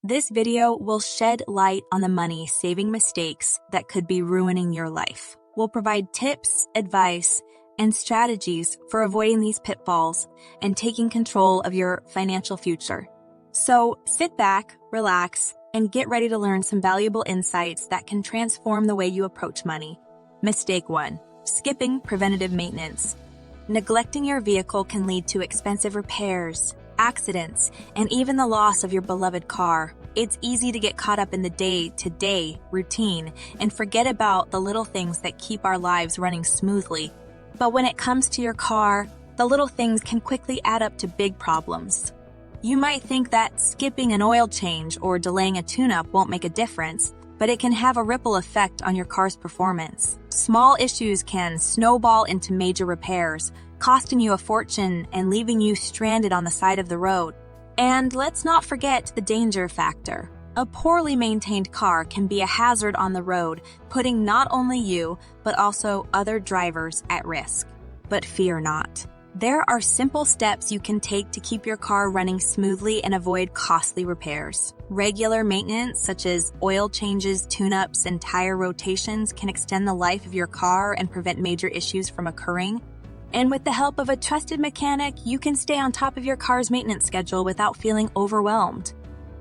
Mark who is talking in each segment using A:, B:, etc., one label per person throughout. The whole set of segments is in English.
A: This video will shed light on the money-saving mistakes that could be ruining your life. We'll provide tips, advice, and strategies for avoiding these pitfalls and taking control of your financial future. So sit back, relax, and get ready to learn some valuable insights that can transform the way you approach money. Mistake 1. Skipping preventative maintenance. Neglecting your vehicle can lead to expensive repairs, accidents, and even the loss of your beloved car. It's easy to get caught up in the day-to-day routine and forget about the little things that keep our lives running smoothly. But when it comes to your car, the little things can quickly add up to big problems. You might think that skipping an oil change or delaying a tune-up won't make a difference, but it can have a ripple effect on your car's performance. Small issues can snowball into major repairs, costing you a fortune and leaving you stranded on the side of the road. And let's not forget the danger factor. A poorly maintained car can be a hazard on the road, putting not only you, but also other drivers at risk. But fear not. There are simple steps you can take to keep your car running smoothly and avoid costly repairs. Regular maintenance, such as oil changes, tune-ups, and tire rotations, can extend the life of your car and prevent major issues from occurring. And with the help of a trusted mechanic, you can stay on top of your car's maintenance schedule without feeling overwhelmed.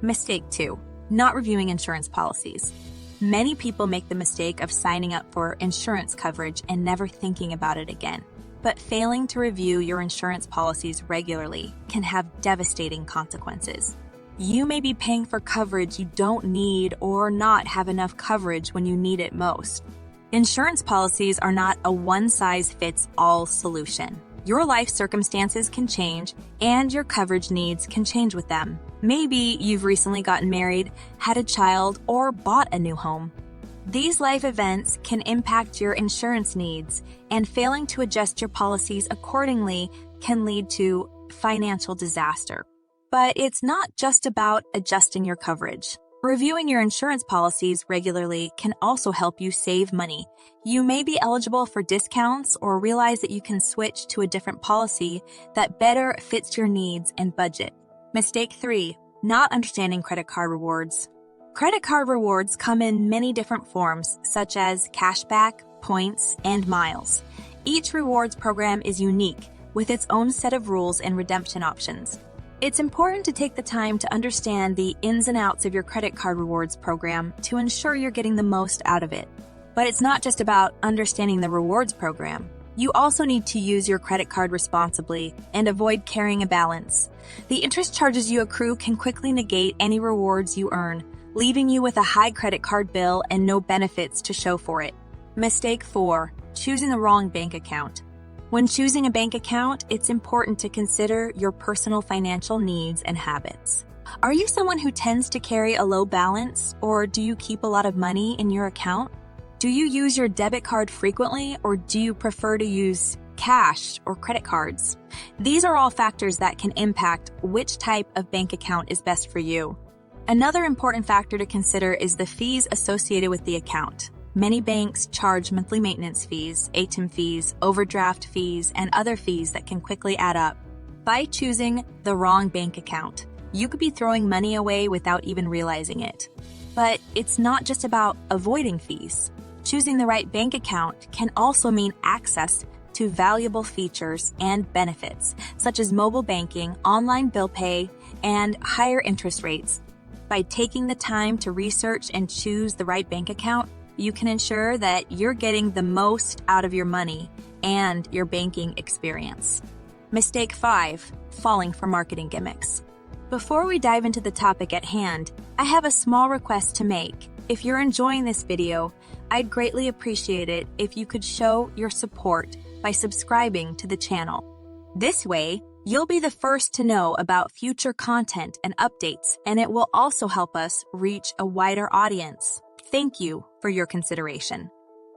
A: Mistake 2. Not reviewing insurance policies. Many people make the mistake of signing up for insurance coverage and never thinking about it again. But failing to review your insurance policies regularly can have devastating consequences. You may be paying for coverage you don't need or not have enough coverage when you need it most. Insurance policies are not a one-size-fits-all solution. Your life circumstances can change, and your coverage needs can change with them. Maybe you've recently gotten married, had a child, or bought a new home. These life events can impact your insurance needs, and failing to adjust your policies accordingly can lead to financial disaster. But it's not just about adjusting your coverage. Reviewing your insurance policies regularly can also help you save money. You may be eligible for discounts or realize that you can switch to a different policy that better fits your needs and budget. Mistake 3. Not understanding credit card rewards. Credit card rewards come in many different forms, such as cashback, points, and miles. Each rewards program is unique, with its own set of rules and redemption options. It's important to take the time to understand the ins and outs of your credit card rewards program to ensure you're getting the most out of it. But it's not just about understanding the rewards program. You also need to use your credit card responsibly and avoid carrying a balance. The interest charges you accrue can quickly negate any rewards you earn, leaving you with a high credit card bill and no benefits to show for it. Mistake 4. Choosing the wrong bank account. When choosing a bank account, it's important to consider your personal financial needs and habits. Are you someone who tends to carry a low balance, or do you keep a lot of money in your account? Do you use your debit card frequently, or do you prefer to use cash or credit cards? These are all factors that can impact which type of bank account is best for you. Another important factor to consider is the fees associated with the account. Many banks charge monthly maintenance fees, ATM fees, overdraft fees, and other fees that can quickly add up. By choosing the wrong bank account, you could be throwing money away without even realizing it. But it's not just about avoiding fees. Choosing the right bank account can also mean access to valuable features and benefits, such as mobile banking, online bill pay, and higher interest rates. By taking the time to research and choose the right bank account, you can ensure that you're getting the most out of your money and your banking experience. Mistake 5. Falling for marketing gimmicks. Before we dive into the topic at hand, I have a small request to make. If you're enjoying this video, I'd greatly appreciate it if you could show your support by subscribing to the channel. This way, you'll be the first to know about future content and updates, and it will also help us reach a wider audience. Thank you for your consideration.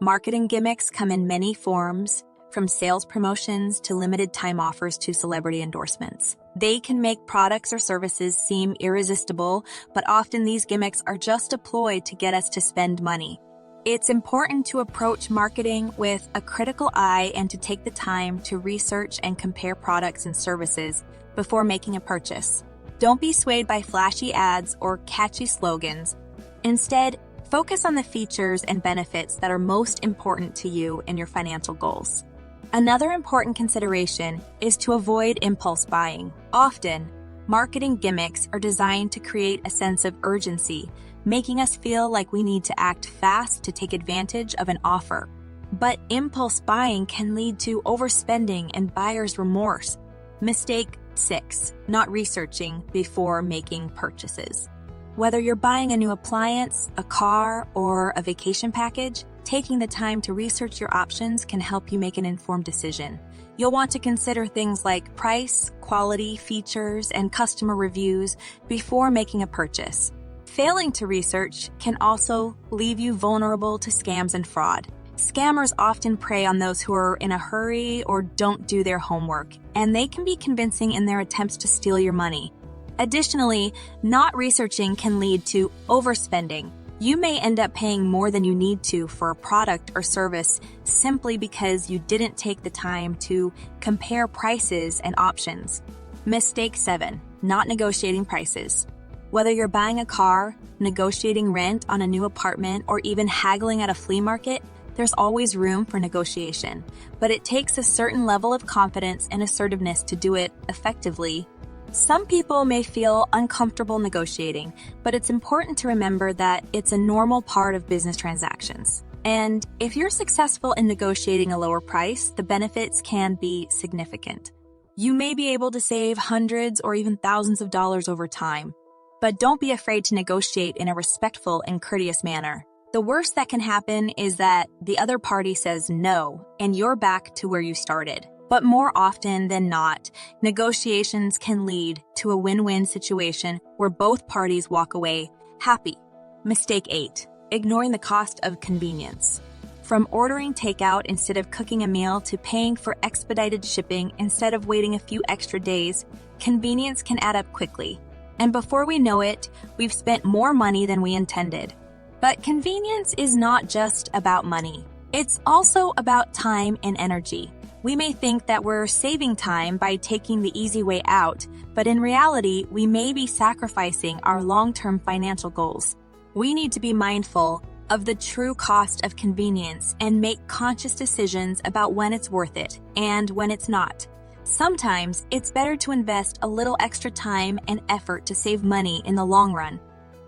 A: Marketing gimmicks come in many forms, from sales promotions to limited time offers to celebrity endorsements. They can make products or services seem irresistible, but often these gimmicks are just a ploy to get us to spend money. It's important to approach marketing with a critical eye and to take the time to research and compare products and services before making a purchase. Don't be swayed by flashy ads or catchy slogans. Instead, focus on the features and benefits that are most important to you and your financial goals. Another important consideration is to avoid impulse buying. Often, marketing gimmicks are designed to create a sense of urgency, making us feel like we need to act fast to take advantage of an offer. But impulse buying can lead to overspending and buyer's remorse. Mistake 6. Not researching before making purchases. Whether you're buying a new appliance, a car, or a vacation package, taking the time to research your options can help you make an informed decision. You'll want to consider things like price, quality, features, and customer reviews before making a purchase. Failing to research can also leave you vulnerable to scams and fraud. Scammers often prey on those who are in a hurry or don't do their homework, and they can be convincing in their attempts to steal your money. Additionally, not researching can lead to overspending. You may end up paying more than you need to for a product or service simply because you didn't take the time to compare prices and options. Mistake 7. Not negotiating prices. Whether you're buying a car, negotiating rent on a new apartment, or even haggling at a flea market, there's always room for negotiation. But it takes a certain level of confidence and assertiveness to do it effectively. Some people may feel uncomfortable negotiating, but it's important to remember that it's a normal part of business transactions. And if you're successful in negotiating a lower price, the benefits can be significant. You may be able to save hundreds or even thousands of dollars over time. But don't be afraid to negotiate in a respectful and courteous manner. The worst that can happen is that the other party says no, and you're back to where you started. But more often than not, negotiations can lead to a win-win situation where both parties walk away happy. Mistake 8. Ignoring the cost of convenience. From ordering takeout instead of cooking a meal to paying for expedited shipping instead of waiting a few extra days, convenience can add up quickly. And before we know it, we've spent more money than we intended. But convenience is not just about money. It's also about time and energy. We may think that we're saving time by taking the easy way out, but in reality, we may be sacrificing our long-term financial goals. We need to be mindful of the true cost of convenience and make conscious decisions about when it's worth it and when it's not. Sometimes it's better to invest a little extra time and effort to save money in the long run.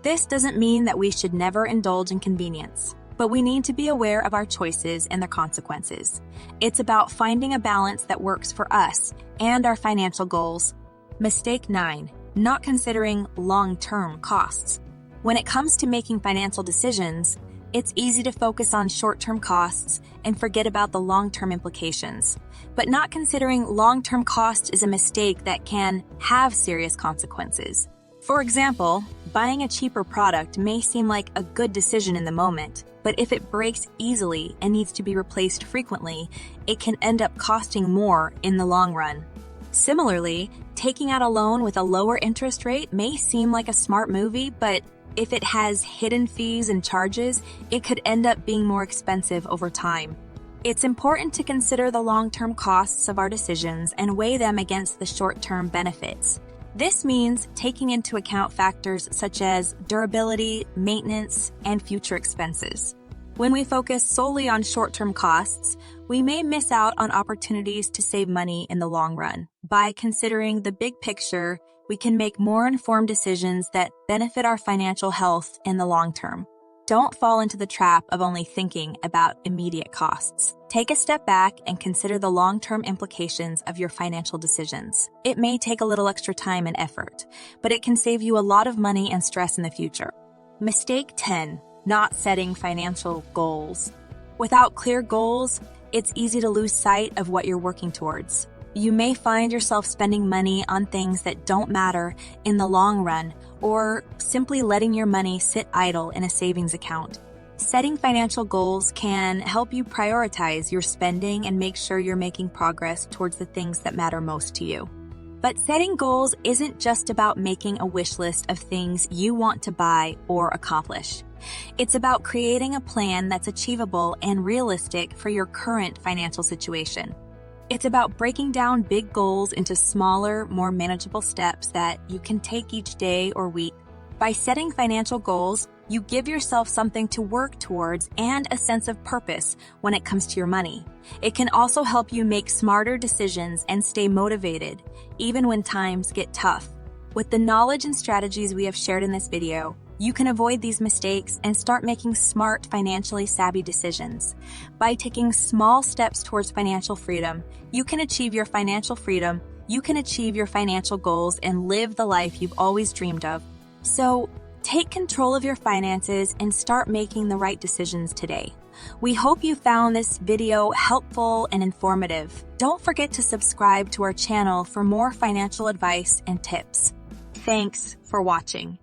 A: This doesn't mean that we should never indulge in convenience, but we need to be aware of our choices and their consequences. It's about finding a balance that works for us and our financial goals. Mistake 9. Not considering long-term costs. When it comes to making financial decisions, it's easy to focus on short-term costs and forget about the long-term implications. But not considering long-term costs is a mistake that can have serious consequences. For example, buying a cheaper product may seem like a good decision in the moment, but if it breaks easily and needs to be replaced frequently, it can end up costing more in the long run. Similarly, taking out a loan with a lower interest rate may seem like a smart move, but if it has hidden fees and charges, it could end up being more expensive over time. It's important to consider the long-term costs of our decisions and weigh them against the short-term benefits. This means taking into account factors such as durability, maintenance, and future expenses. When we focus solely on short-term costs, we may miss out on opportunities to save money in the long run. By considering the big picture, we can make more informed decisions that benefit our financial health in the long term. Don't fall into the trap of only thinking about immediate costs. Take a step back and consider the long-term implications of your financial decisions. It may take a little extra time and effort, but it can save you a lot of money and stress in the future. Mistake 10. Not setting financial goals. Without clear goals, it's easy to lose sight of what you're working towards. You may find yourself spending money on things that don't matter in the long run, or simply letting your money sit idle in a savings account. Setting financial goals can help you prioritize your spending and make sure you're making progress towards the things that matter most to you. But setting goals isn't just about making a wish list of things you want to buy or accomplish. It's about creating a plan that's achievable and realistic for your current financial situation. It's about breaking down big goals into smaller, more manageable steps that you can take each day or week. By setting financial goals, you give yourself something to work towards and a sense of purpose when it comes to your money. It can also help you make smarter decisions and stay motivated, even when times get tough. With the knowledge and strategies we have shared in this video, you can avoid these mistakes and start making smart, financially savvy decisions. By taking small steps towards financial freedom, you can achieve your financial freedom, you can achieve your financial goals, and live the life you've always dreamed of. So, take control of your finances and start making the right decisions today. We hope you found this video helpful and informative. Don't forget to subscribe to our channel for more financial advice and tips. Thanks for watching.